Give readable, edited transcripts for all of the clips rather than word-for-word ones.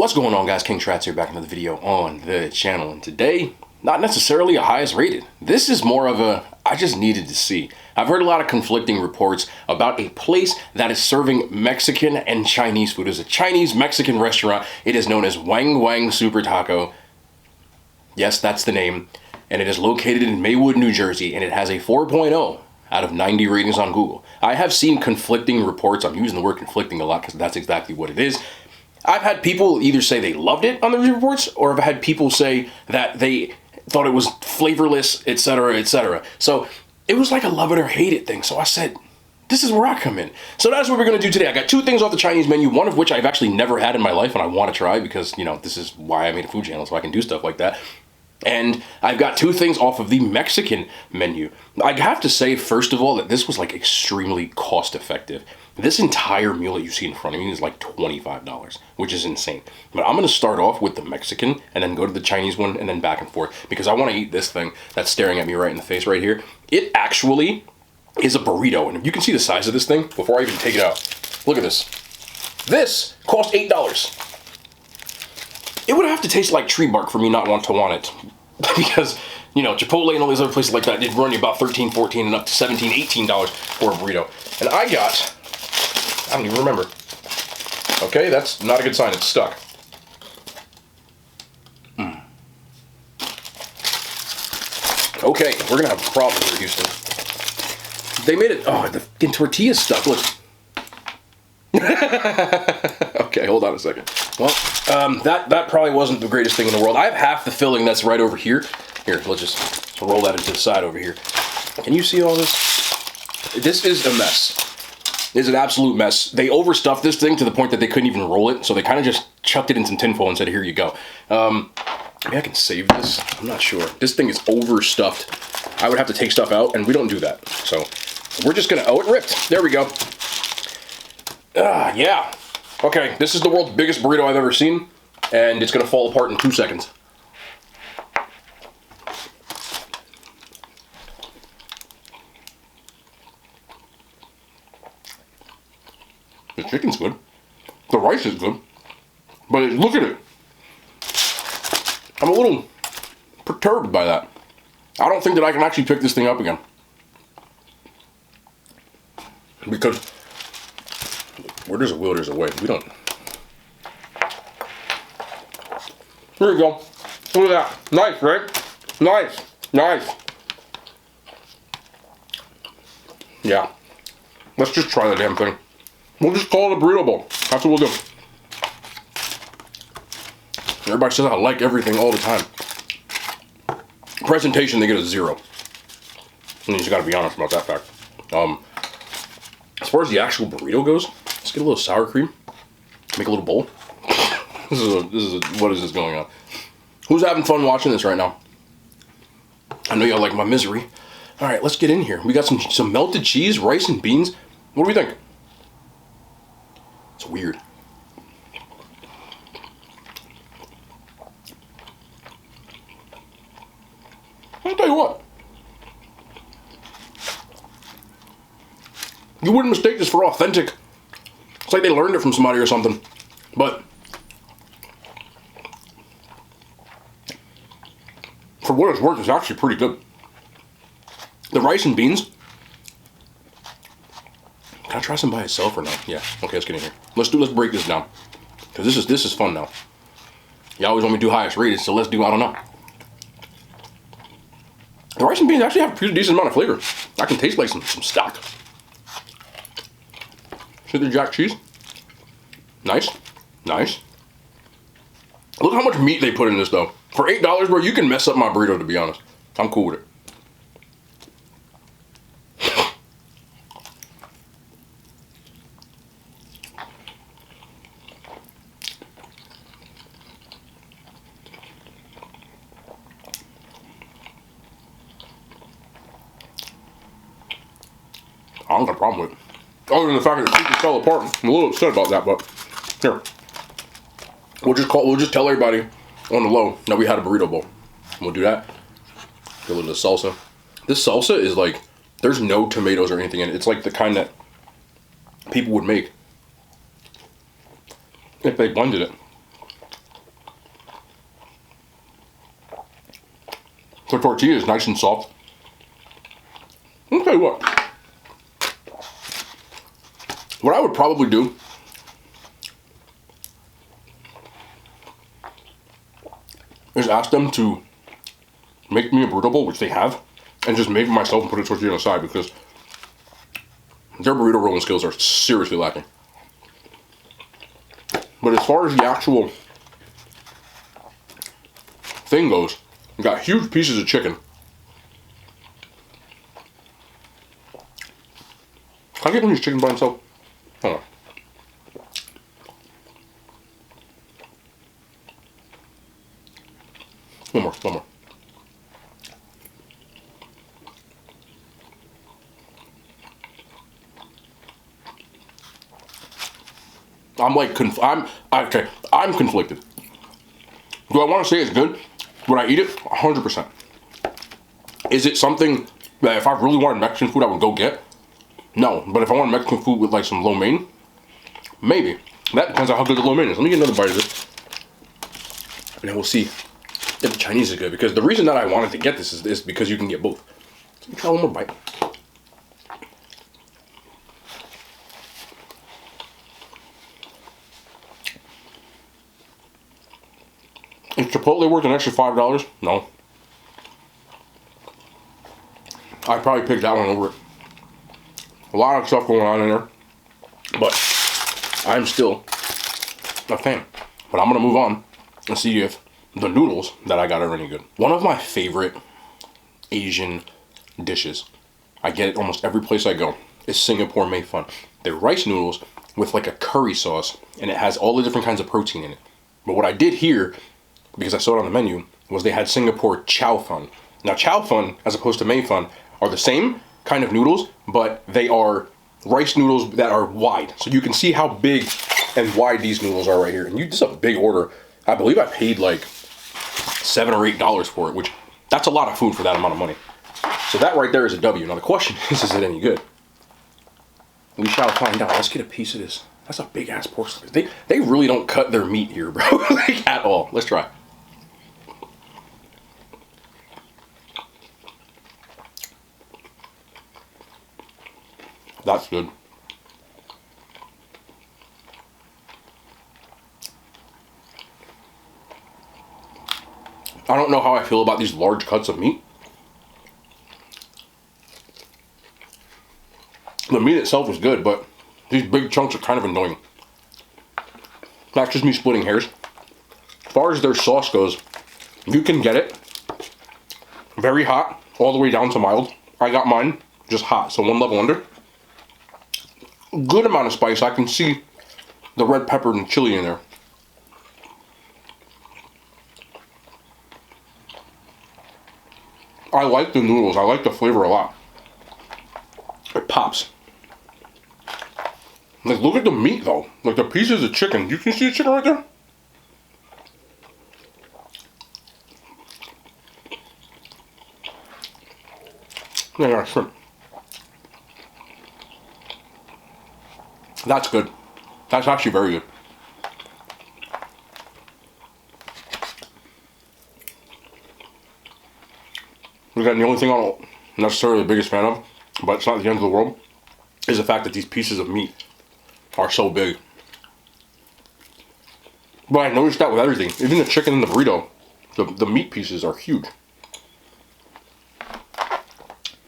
What's going on, guys? King Trats here, back in another video on the channel, and today, not necessarily a highest rated. This is more of a, I just needed to see. I've heard a lot of conflicting reports about a place that is serving Mexican and Chinese food. It's a Chinese-Mexican restaurant. It is known as Wang Wang Super Taco. Yes, that's the name. And it is located in Maywood, New Jersey, and it has a 4.0 out of 90 ratings on Google. I have seen conflicting reports. I'm using the word conflicting a lot because that's exactly what it is. I've had people either say they loved it on the reports, or I've had people say that they thought it was flavorless, etc., etc. So it was like a love it or hate it thing. So I said, this is where I come in. So that's what we're going to do today. I got two things off the Chinese menu, one of which I've actually never had in my life and I want to try because, you know, this is why I made a food channel, so I can do stuff like that. And I've got two things off of the Mexican menu. I have to say, first of all, that this was like extremely cost effective. This entire meal that you see in front of me is like $25, which is insane. But I'm going to start off with the Mexican and then go to the Chinese one and then back and forth because I want to eat this thing that's staring at me right in the face right here. It actually is a burrito. And if you can see the size of this thing before I even take it out, look at this. This cost $8. It would have to taste like tree bark for me not to want it. Because, you know, Chipotle and all these other places like that did run you about $13, $14, and up to $17, $18 for a burrito. And I got, I don't even remember. Okay, that's not a good sign. It's stuck. Okay, we're going to have a problem here, Houston. They made it, oh, the fucking tortilla's stuck. Look. Okay, hold on a second. Well, that probably wasn't the greatest thing in the world. I have half the filling that's right over here. Here, let's just roll that into the side over here. Can you see all this? This is a mess. It's an absolute mess. They overstuffed this thing to the point that they couldn't even roll it, so they kind of just chucked it in some tinfoil and said, here you go. Maybe I can save this. I'm not sure. This thing is overstuffed. I would have to take stuff out, and we don't do that. So we're just gonna, oh, it ripped. There we go. Yeah. Okay, this is the world's biggest burrito I've ever seen, and it's gonna fall apart in 2 seconds. The chicken's good. The rice is good. But look at it. I'm a little perturbed by that. I don't think that I can actually pick this thing up again. Because where there's a will, there's a way. We don't. Here we go. Look at that. Nice, right? Nice. Nice. Yeah. Let's just try the damn thing. We'll just call it a burrito bowl. That's what we'll do. Everybody says I like everything all the time. Presentation, they get a 0. And you just gotta be honest about that fact. As far as the actual burrito goes, let's get a little sour cream. Make a little bowl. What is this going on? Who's having fun watching this right now? I know y'all like my misery. All right, let's get in here. We got some melted cheese, rice, and beans. What do we think? It's weird. I'll tell you what. You wouldn't mistake this for authentic. It's like they learned it from somebody or something. But for what it's worth, it's actually pretty good. The rice and beans. Can I try some by itself or no? Yeah. Okay, let's get in here. Let's break this down. Because this is fun now. You always want me to do highest rated, so let's do, I don't know. The rice and beans actually have a pretty decent amount of flavor. I can taste like some stock. See the jack cheese? Nice. Nice. Look how much meat they put in this, though. For $8, bro, you can mess up my burrito, to be honest. I'm cool with it. I don't got a problem with it. Other than the fact that the chicken fell apart. I'm a little upset about that, but here. We'll just tell everybody on the low that we had a burrito bowl. We'll do that. Get a little of salsa. This salsa is like, there's no tomatoes or anything in it. It's like the kind that people would make if they blended it. The tortilla is nice and soft. Okay, what? What I would probably do is ask them to make me a burrito bowl, which they have, and just make it myself and put a tortilla on the side, because their burrito rolling skills are seriously lacking. But as far as the actual thing goes, you got huge pieces of chicken. Can I get one of these chicken by himself? Hold on. One more. I'm conflicted. Do I want to say it's good? Would I eat it? 100%. Is it something that if I really wanted Mexican food, I would go get? No, but if I want Mexican food with like some lo mein, maybe. That depends on how good the lo mein is. Let me get another bite of this, and then we'll see if the Chinese is good. Because the reason that I wanted to get this is because you can get both. So let me try one more bite. Is Chipotle worth an extra $5? No. I'd probably pick that one over it. A lot of stuff going on in there, but I'm still a fan. But I'm gonna move on and see if the noodles that I got are any good. One of my favorite Asian dishes, I get it almost every place I go, is Singapore Mei Fun. They're rice noodles with like a curry sauce, and it has all the different kinds of protein in it. But what I did here, because I saw it on the menu, was they had Singapore Chow Fun. Now Chow Fun, as opposed to Mei Fun, are the same kind of noodles, but they are rice noodles that are wide. So you can see how big and wide these noodles are right here. And this is a big order. I believe I paid like $7 or $8 for it, which that's a lot of food for that amount of money. So that right there is a W. Now the question is it any good? We shall find out. Let's get a piece of this. That's a big ass pork slice. They really don't cut their meat here, bro. Like at all. Let's try. That's good. I don't know how I feel about these large cuts of meat. The meat itself is good, but these big chunks are kind of annoying. That's just me splitting hairs. As far as their sauce goes, you can get it very hot, all the way down to mild. I got mine just hot, so one level under. Good amount of spice. I can see the red pepper and chili in there. I like the noodles. I like the flavor a lot. It pops. Like, look at the meat though. Like the pieces of chicken. You can see the chicken right there? Yeah, shrimp. That's good. That's actually very good. Again, the only thing I'm not necessarily the biggest fan of, but it's not the end of the world, is the fact that these pieces of meat are so big. But I noticed that with everything. Even the chicken and the burrito, the meat pieces are huge.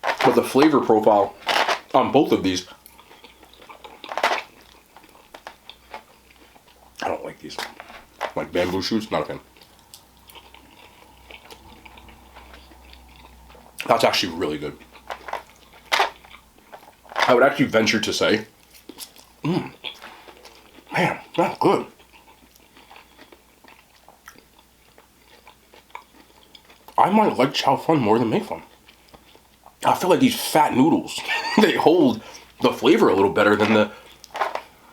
But the flavor profile on both of these, I don't like these. Like bamboo shoots, not a fan. That's actually really good. I would actually venture to say, man, that's good. I might like chow fun more than Mei Fun. I feel like these fat noodles, they hold the flavor a little better than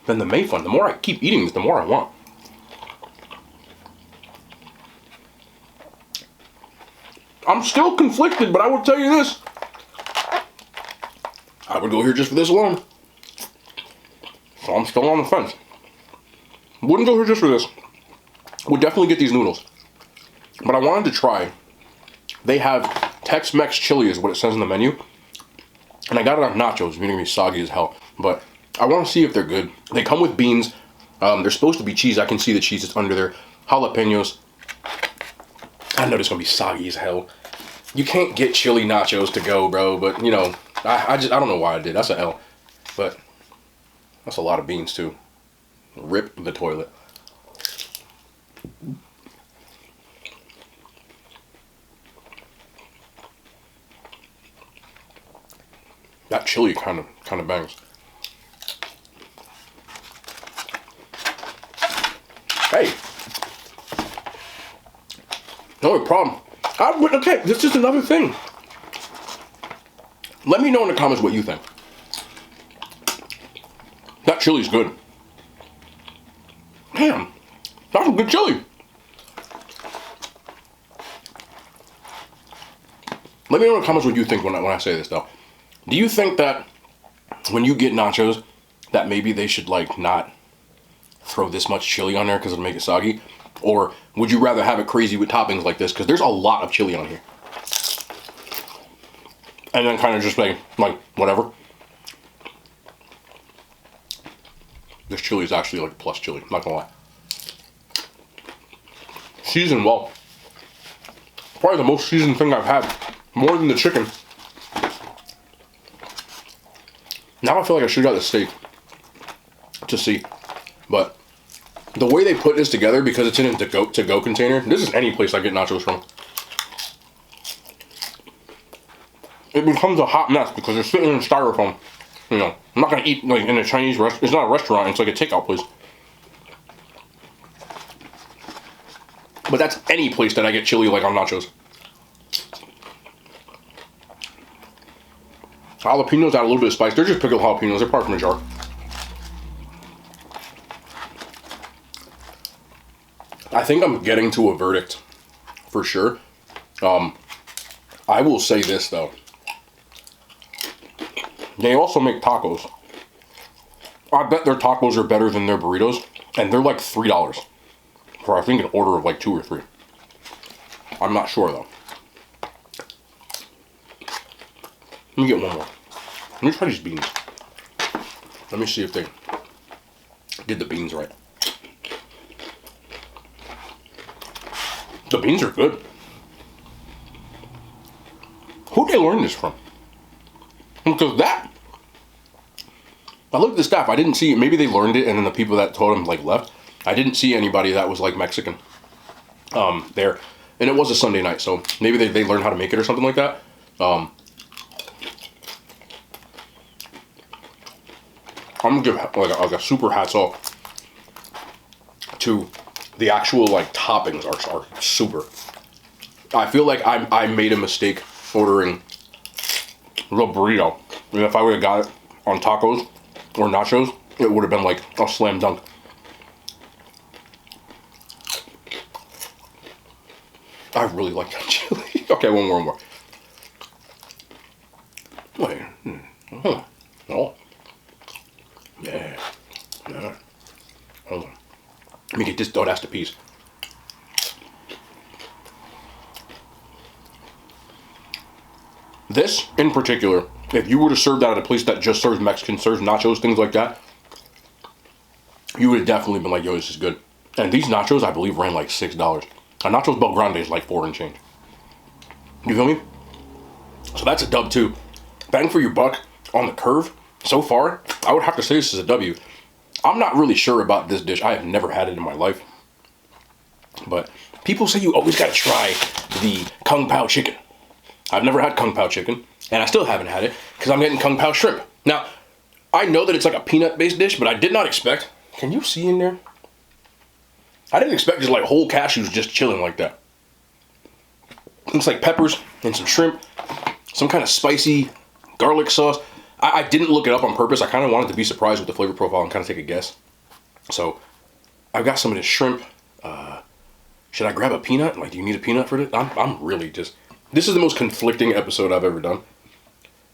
the Mei Fun. The more I keep eating this, the more I want. I'm still conflicted, but I will tell you this. I would go here just for this alone. So I'm still on the fence. Wouldn't go here just for this. Would definitely get these noodles. But I wanted to try They have Tex-Mex chili is what it says on the menu. And I got it on nachos, meaning to be soggy as hell. But I want to see if they're good. They come with beans. They're supposed to be cheese. I can see the cheese that's under there. Jalapenos. I know this is going to be soggy as hell. You can't get chili nachos to go, bro. But, you know, I don't know why I did. That's an L. But that's a lot of beans, too. Rip the toilet. That chili kind of bangs. Hey, the only problem. Okay, this is another thing. Let me know in the comments what you think. That chili's good. Damn, that's a good chili. Let me know in the comments what you think when I say this, though. Do you think that when you get nachos, that maybe they should like not throw this much chili on there because it'll make it soggy? Or would you rather have it crazy with toppings like this? Because there's a lot of chili on here. And then kind of just like whatever. This chili is actually like plus chili, I'm not gonna lie. Seasoned well. Probably the most seasoned thing I've had. More than the chicken. Now I feel like I should have got the steak to see. But the way they put this together, because it's in a to-go container, this is any place I get nachos from. It becomes a hot mess because they're sitting in styrofoam. You know, I'm not gonna eat like in a Chinese restaurant. It's not a restaurant, it's like a takeout place. But that's any place that I get chili like on nachos. Jalapenos add a little bit of spice. They're just pickled jalapenos. They're part from a jar. I think I'm getting to a verdict for sure. I will say this though. They also make tacos. I bet their tacos are better than their burritos, and they're like $3 for I think an order of like 2 or 3. I'm not sure though. Let me get one more. Let me try these beans. Let me see if they did the beans right. The beans are good. Who'd they learn this from? Because that, I looked at the staff, I didn't see, maybe they learned it and then the people that taught them like left. I didn't see anybody that was like Mexican there. And it was a Sunday night, so maybe they learned how to make it or something like that. I'm gonna give like a super hats off to the actual like toppings are super. I feel like I made a mistake ordering the burrito. And if I would have got it on tacos or nachos, it would have been like a slam dunk. I really like that chili. Okay, one more. Wait. Oh. Yeah. Hold on. Let me get this. Oh, that's the piece. This, in particular, if you were to serve that at a place that just serves Mexican, serves nachos, things like that, you would have definitely been like, yo, this is good. And these nachos, I believe, ran like $6. A nachos Bel Grande is like 4 and change. You feel me? So that's a dub too. Bang for your buck on the curve. So far, I would have to say this is a W. I'm not really sure about this dish. I have never had it in my life. But people say you always gotta try the Kung Pao chicken. I've never had Kung Pao chicken, and I still haven't had it because I'm getting Kung Pao shrimp. Now, I know that it's like a peanut-based dish, but I did not expect. Can you see in there? I didn't expect just like whole cashews just chilling like that. Looks like peppers and some shrimp, some kind of spicy garlic sauce. I didn't look it up on purpose. I kind of wanted to be surprised with the flavor profile and kind of take a guess. So I've got some of this shrimp. Should I grab a peanut? Like, do you need a peanut for this? I'm really just... This is the most conflicting episode I've ever done.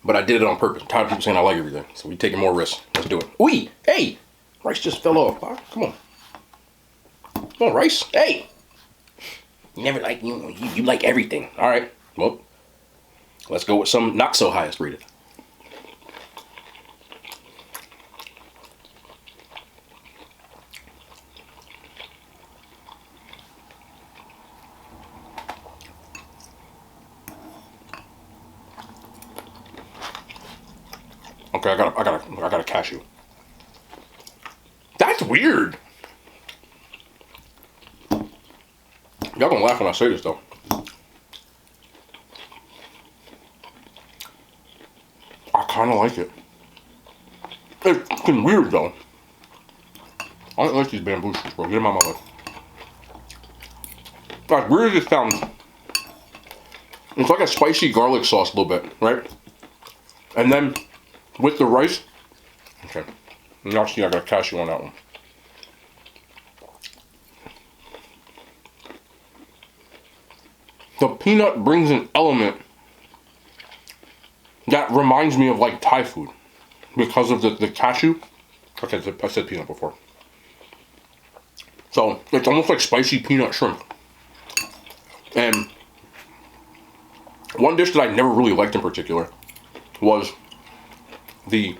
But I did it on purpose. I'm tired of people saying I like everything. So we're taking more risks. Let's do it. Ooh, hey! Rice just fell off. Right, come on. Come on, Rice. Hey! You never like... You like everything. All right. Well, let's go with some not so highest rated. Okay, I got a cashew. That's weird. Y'all gonna laugh when I say this though. I kind of like it. It's fucking weird though. I don't like these bamboo shoots, bro. Get them out of my life. As weird as it sounds, it's like a spicy garlic sauce a little bit, right? And then with the rice, okay. Now see, I got a cashew on that one. The peanut brings an element that reminds me of like Thai food because of the cashew. Okay, I said peanut before. So it's almost like spicy peanut shrimp. And one dish that I never really liked in particular was the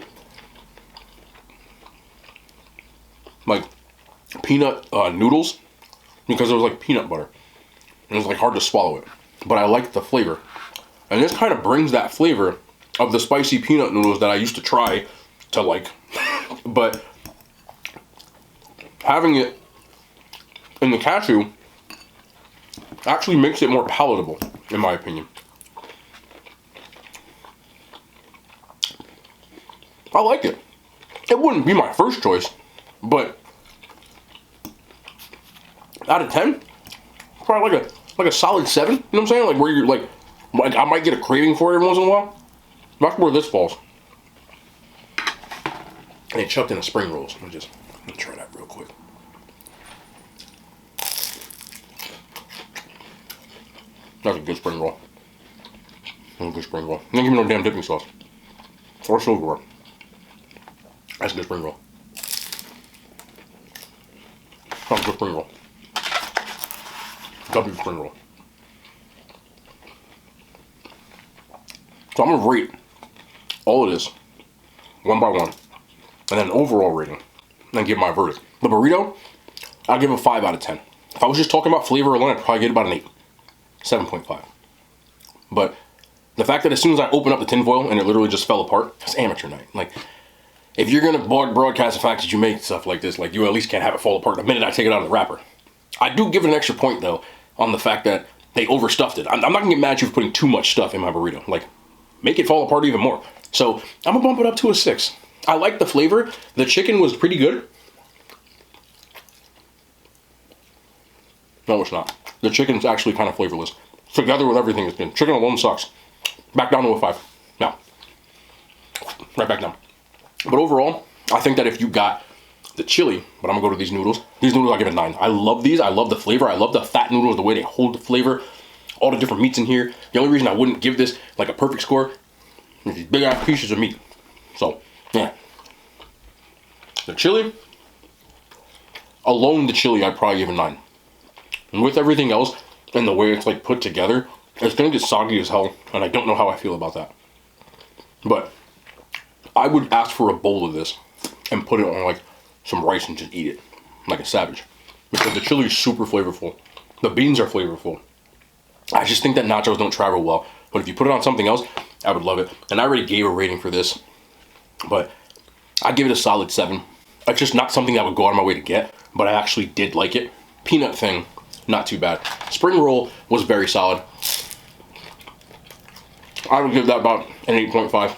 like peanut noodles, because it was like peanut butter. It was like hard to swallow it, but I liked the flavor. And this kind of brings that flavor of the spicy peanut noodles that I used to try to like, but having it in the cashew actually makes it more palatable, in my opinion. I like it. It wouldn't be my first choice, but out of 10, probably like a solid 7. You know what I'm saying? Like where you're like I might get a craving for it every once in a while. That's where this falls. And it chucked in the spring rolls. Let me try that real quick. That's a good spring roll. That's a good spring roll. Don't give me no damn dipping sauce. Or silverware. That's a good spring roll. That's a good spring roll. W spring roll. So I'm gonna rate all of this one by one, and then overall rating, and then give my verdict. The burrito, I'll give a 5 out of 10. If I was just talking about flavor alone, I'd probably get about an 8. 7.5. But the fact that as soon as I open up the tinfoil and it literally just fell apart, it's amateur night. Like, if you're gonna broadcast the fact that you make stuff like this, like you at least can't have it fall apart the minute I take it out of the wrapper. I do give it an extra point though on the fact that they overstuffed it. I'm not gonna get mad at you for putting too much stuff in my burrito. Like, make it fall apart even more. So I'm gonna bump it up to a 6. I like the flavor. The chicken was pretty good. No, it's not. The chicken's actually kind of flavorless. Together with everything it's been. Chicken alone sucks. Back down to a 5. Now. Right back down. But overall, I think that if you got the chili, but I'm gonna go to these noodles. These noodles I give it 9. I love these. I love the flavor. I love the fat noodles, the way they hold the flavor. All the different meats in here. The only reason I wouldn't give this like a perfect score is these big ass pieces of meat. So, yeah. The chili, alone the chili, I'd probably give a 9. And with everything else, and the way it's like put together, it's gonna get soggy as hell, and I don't know how I feel about that. But I would ask for a bowl of this and put it on like some rice and just eat it like a savage, because the chili is super flavorful. The beans are flavorful. I just think that nachos don't travel well, but if you put it on something else, I would love it. And I already gave a rating for this, but I'd give it a solid 7. It's just not something I would go out of my way to get, but I actually did like it. Peanut thing, not too bad. Spring roll was very solid. I would give that about an 8.5.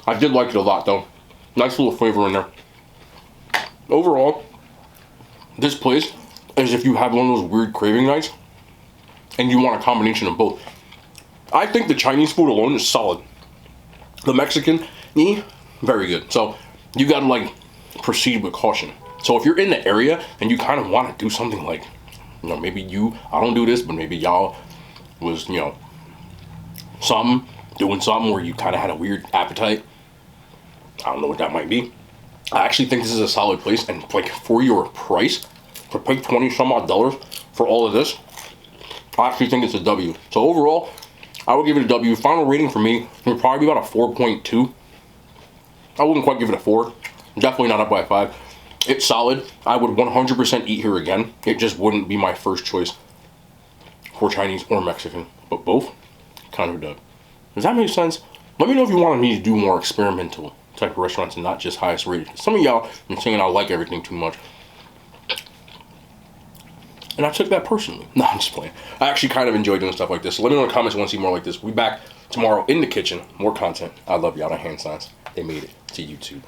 I did like it a lot though. Nice little flavor in there. Overall, this place is if you have one of those weird craving nights and you want a combination of both. I think the Chinese food alone is solid. The Mexican, very good. So you gotta like proceed with caution. So if you're in the area and you kind of want to do something like, you know, maybe I don't do this, but maybe y'all was, you know, doing something where you kind of had a weird appetite. I don't know what that might be. I actually think this is a solid place, and like for your price, to pay $20 some odd for all of this, I actually think it's a W. So overall, I would give it a W. Final rating for me would probably be about a 4.2. I wouldn't quite give it a 4. Definitely not up by a 5. It's solid. I would 100% eat here again. It just wouldn't be my first choice for Chinese or Mexican. But both, kind of a dub. Does that make sense? Let me know if you wanted me to do more experimental type of restaurants and not just highest rated. Some of y'all are saying I like everything too much. And I took that personally. No, I'm just playing. I actually kind of enjoy doing stuff like this. So let me know in the comments if you want to see more like this. We'll be back tomorrow in the kitchen. More content. I love y'all. The hand signs. They made it to YouTube.